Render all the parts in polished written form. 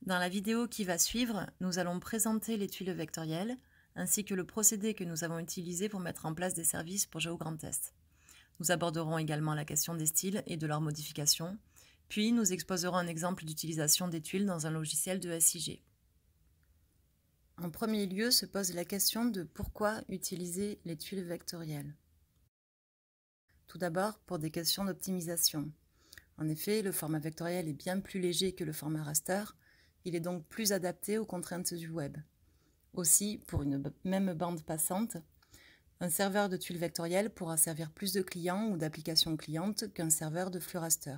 Dans la vidéo qui va suivre, nous allons présenter les tuiles vectorielles ainsi que le procédé que nous avons utilisé pour mettre en place des services pour GeoGrandTest. Nous aborderons également la question des styles et de leurs modifications, puis nous exposerons un exemple d'utilisation des tuiles dans un logiciel de SIG. En premier lieu se pose la question de pourquoi utiliser les tuiles vectorielles. Tout d'abord pour des questions d'optimisation. En effet, le format vectoriel est bien plus léger que le format raster, il est donc plus adapté aux contraintes du web. Aussi, pour une même bande passante, un serveur de tuiles vectorielles pourra servir plus de clients ou d'applications clientes qu'un serveur de flux raster.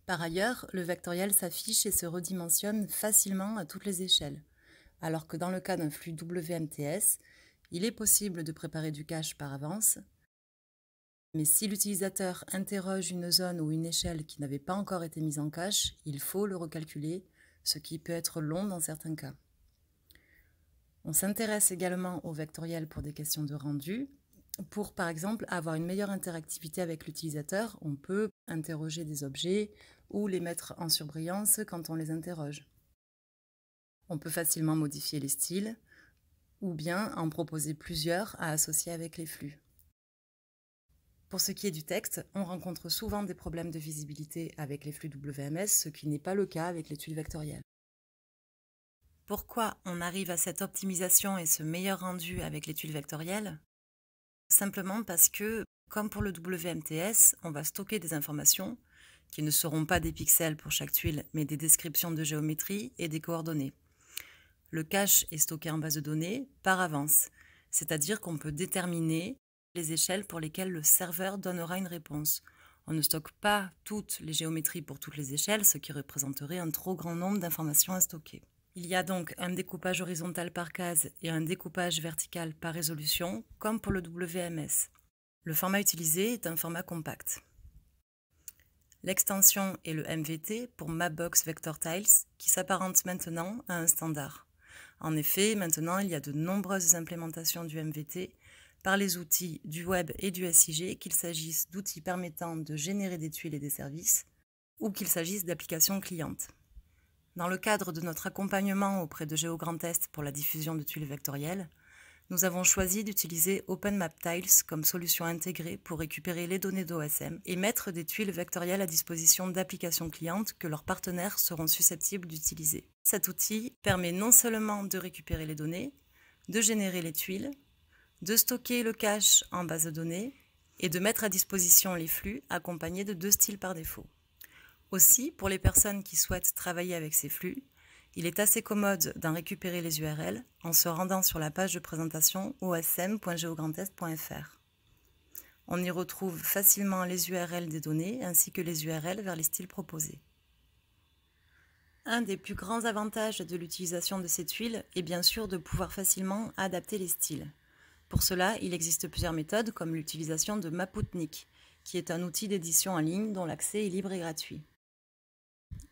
Par ailleurs, le vectoriel s'affiche et se redimensionne facilement à toutes les échelles, alors que dans le cas d'un flux WMTS, il est possible de préparer du cache par avance, mais si l'utilisateur interroge une zone ou une échelle qui n'avait pas encore été mise en cache, il faut le recalculer, ce qui peut être long dans certains cas. On s'intéresse également au vectoriel pour des questions de rendu. Pour, par exemple, avoir une meilleure interactivité avec l'utilisateur, on peut interroger des objets ou les mettre en surbrillance quand on les interroge. On peut facilement modifier les styles ou bien en proposer plusieurs à associer avec les flux. Pour ce qui est du texte, on rencontre souvent des problèmes de visibilité avec les flux WMS, ce qui n'est pas le cas avec les tuiles vectorielles. Pourquoi on arrive à cette optimisation et ce meilleur rendu avec les tuiles vectorielles? Simplement parce que, comme pour le WMTS, on va stocker des informations qui ne seront pas des pixels pour chaque tuile, mais des descriptions de géométrie et des coordonnées. Le cache est stocké en base de données par avance, c'est-à-dire qu'on peut déterminer les échelles pour lesquelles le serveur donnera une réponse. On ne stocke pas toutes les géométries pour toutes les échelles, ce qui représenterait un trop grand nombre d'informations à stocker. Il y a donc un découpage horizontal par case et un découpage vertical par résolution, comme pour le WMS. Le format utilisé est un format compact. L'extension est le MVT pour Mapbox Vector Tiles, qui s'apparente maintenant à un standard. En effet, maintenant, il y a de nombreuses implémentations du MVT par les outils du web et du SIG, qu'il s'agisse d'outils permettant de générer des tuiles et des services, ou qu'il s'agisse d'applications clientes. Dans le cadre de notre accompagnement auprès de GeoGrandTest pour la diffusion de tuiles vectorielles, nous avons choisi d'utiliser OpenMapTiles comme solution intégrée pour récupérer les données d'OSM et mettre des tuiles vectorielles à disposition d'applications clientes que leurs partenaires seront susceptibles d'utiliser. Cet outil permet non seulement de récupérer les données, de générer les tuiles, de stocker le cache en base de données et de mettre à disposition les flux accompagnés de 2 styles par défaut. Aussi, pour les personnes qui souhaitent travailler avec ces flux, il est assez commode d'en récupérer les URL en se rendant sur la page de présentation osm.geograndtest.fr. On y retrouve facilement les URL des données ainsi que les URL vers les styles proposés. Un des plus grands avantages de l'utilisation de ces tuiles est bien sûr de pouvoir facilement adapter les styles. Pour cela, il existe plusieurs méthodes comme l'utilisation de Maputnik, qui est un outil d'édition en ligne dont l'accès est libre et gratuit.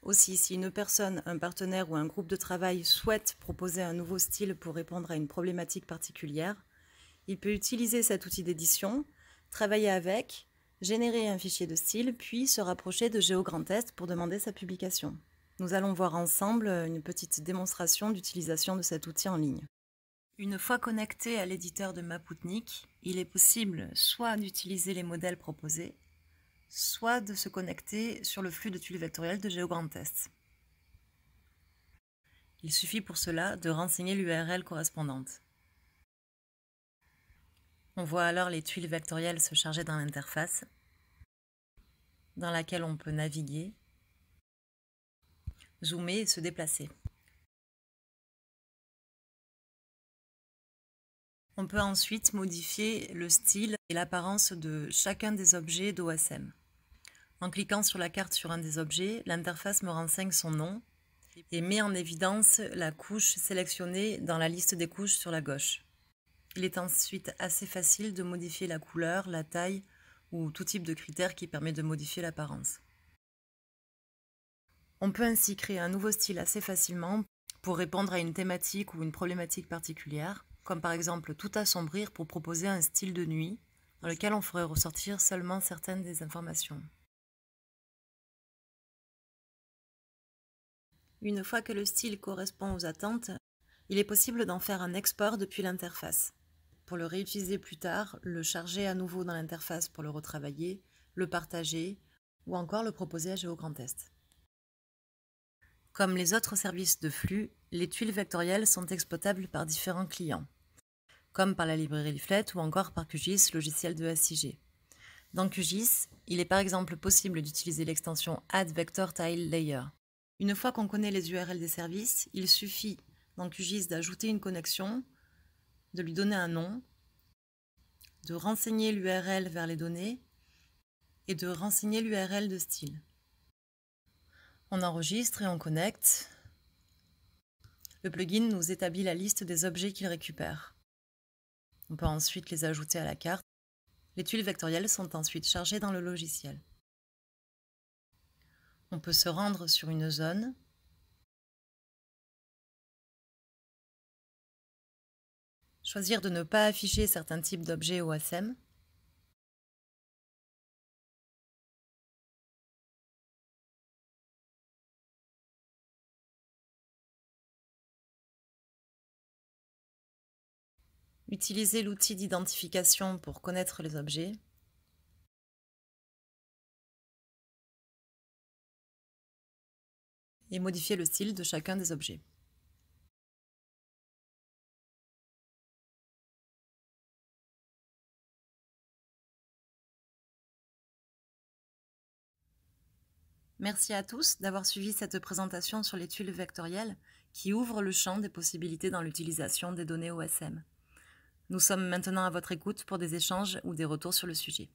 Aussi, si une personne, un partenaire ou un groupe de travail souhaite proposer un nouveau style pour répondre à une problématique particulière, il peut utiliser cet outil d'édition, travailler avec, générer un fichier de style, puis se rapprocher de GeoGrandTest pour demander sa publication. Nous allons voir ensemble une petite démonstration d'utilisation de cet outil en ligne. Une fois connecté à l'éditeur de Maputnik, il est possible soit d'utiliser les modèles proposés, soit de se connecter sur le flux de tuiles vectorielles de GeoGrandTest. Il suffit pour cela de renseigner l'URL correspondante. On voit alors les tuiles vectorielles se charger dans l'interface, dans laquelle on peut naviguer, zoomer et se déplacer. On peut ensuite modifier le style et l'apparence de chacun des objets d'OSM. En cliquant sur la carte sur un des objets, l'interface me renseigne son nom et met en évidence la couche sélectionnée dans la liste des couches sur la gauche. Il est ensuite assez facile de modifier la couleur, la taille ou tout type de critères qui permet de modifier l'apparence. On peut ainsi créer un nouveau style assez facilement pour répondre à une thématique ou une problématique particulière, comme par exemple tout assombrir pour proposer un style de nuit dans lequel on ferait ressortir seulement certaines des informations. Une fois que le style correspond aux attentes, il est possible d'en faire un export depuis l'interface. Pour le réutiliser plus tard, le charger à nouveau dans l'interface pour le retravailler, le partager ou encore le proposer à GeoGrandTest. Comme les autres services de flux, les tuiles vectorielles sont exploitables par différents clients, comme par la librairie Leaflet ou encore par QGIS, logiciel de SIG. Dans QGIS, il est par exemple possible d'utiliser l'extension Add Vector Tile Layer. Une fois qu'on connaît les URL des services, il suffit dans QGIS d'ajouter une connexion, de lui donner un nom, de renseigner l'URL vers les données et de renseigner l'URL de style. On enregistre et on connecte. Le plugin nous établit la liste des objets qu'il récupère. On peut ensuite les ajouter à la carte. Les tuiles vectorielles sont ensuite chargées dans le logiciel. On peut se rendre sur une zone, choisir de ne pas afficher certains types d'objets OSM, utiliser l'outil d'identification pour connaître les objets, et modifier le style de chacun des objets. Merci à tous d'avoir suivi cette présentation sur les tuiles vectorielles qui ouvre le champ des possibilités dans l'utilisation des données OSM. Nous sommes maintenant à votre écoute pour des échanges ou des retours sur le sujet.